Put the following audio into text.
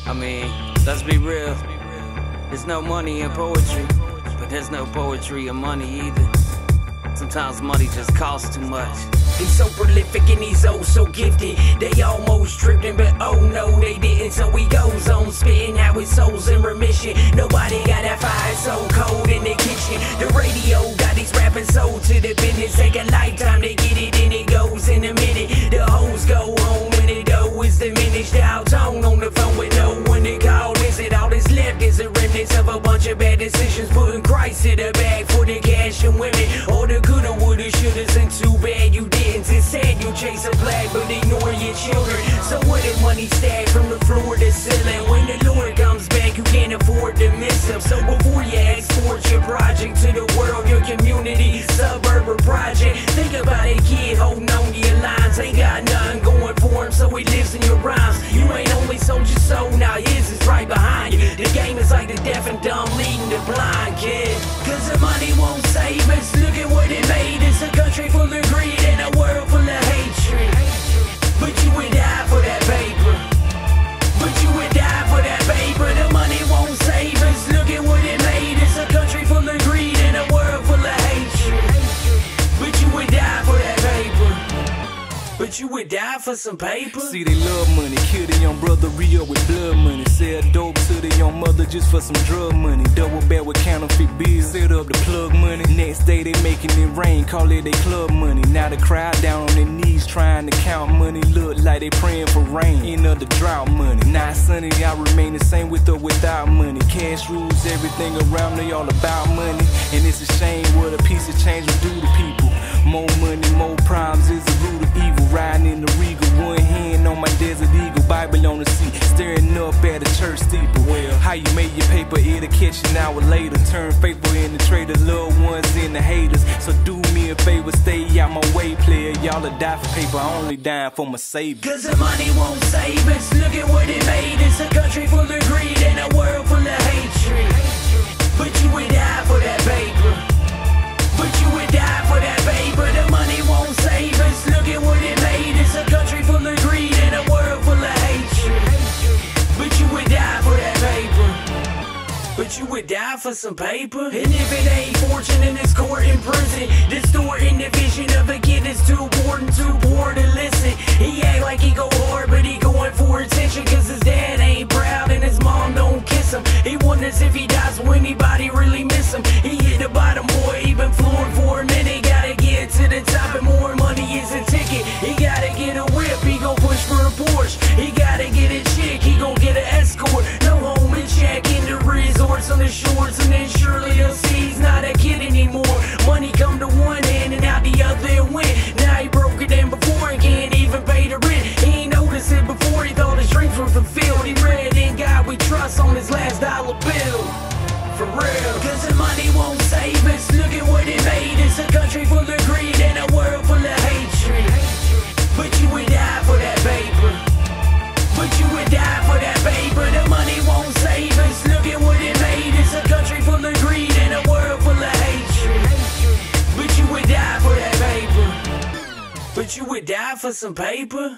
I mean, let's be real. There's no money in poetry, but there's no poetry in money either. Sometimes money just costs too much. He's so prolific and he's oh so gifted. They almost tripped him, but oh no they didn't. So he goes on spitting how his soul's in remission. Nobody got that fire so cold in the kitchen. The radio got these rappers sold to the business. Take a lifetime to get it and it goes in a minute. The hoes go home and the dough is diminished. Out tone on the phone with no one to call. Is it all that's left is a remnants of a bunch of bad decisions. Putting Christ in the bag for the cash and women. All the coulda, woulda, shouldas, and too bad you didn't. Instead you chase a flag but ignore your children. So what if money stacked from the floor to ceiling? When the Lord comes back you can't afford to miss him. So before you export your project to the world, your community, suburb or project, think about a kid holding on to your lines. Ain't got nothing going for him so he lives in your rhymes. You ain't only sold your soul, now his is right behind you. The game is like the deaf and dumb leading the blind, kid. Cause the money won't save us. Look at what it made. It's a country full of greed and a world full of hatred. But you would die for that paper. But you would die for that paper. The money won't save us. Look at what it made. It's a country full of greed and a world full of hatred. But you would die for that paper. But you would die for some paper. See, they love money, kill their young brother, re-up with blood money. Sell dope to their young mother just for some drug money. Double back with counterfeit bills, set up the plug money. Next day they making it rain, call it they club money. Now the crowd down on their knees trying to count money. Look like they praying for rain, end of the drought money. Not sunny, I remain the same with or without money. Cash rules everything around me, all about money. And it's a shame what a piece of change will do to people. More money, more problems is the root of evil. Riding in the Regal, one hand on my Desert Eagle, Bible on the seat, staring up at the church steeple. Well, how you make your paper, it'll catch an hour later. Turn faithful in the trade, the loved ones in the haters. So do me a favor, stay out my way, player. Y'all will die for paper, I only dying for my savior. Cause the money won't save us. Look at what it made. It's a country full of greed and a world full of hatred. But you would die for that paper. But you would die for that paper. The money won't save us. Look at what it made. It's a country full of greed and a world full of hatred. But you would die for that paper. But you would die for some paper. And if it ain't fortune in this court in prison, distorting the vision of a kid that's too important, too poor to listen. He act like he go hard but he going for attention. Cause his dad ain't proud and his mom don't kiss him. He wonders if he dies will anybody really miss him. He hit the bottom, boy, he been flooring for a minute. Gotta get to the top and more money is a ticket. He gotta get a whip, he gon' push for a Porsche. He gotta get a chick, he gon' get an escort. No home and check in the resorts on the shores. And then surely they'll see he's not a kid anymore. Money come to one hand and out the other it went. Now he broke it in before and can't even pay the rent. He ain't noticed it before, he thought his dreams were fulfilled. He read in God we trust on his last dollar bill. For real. Cause the money won't save us. Look at what it made. It's a country full of greed and a world full of hatred. But you would die for that paper. But you would die for that paper. The money won't save us. Look at what it made. It's a country full of greed and a world full of hatred. But you would die for that paper. But you would die for some paper.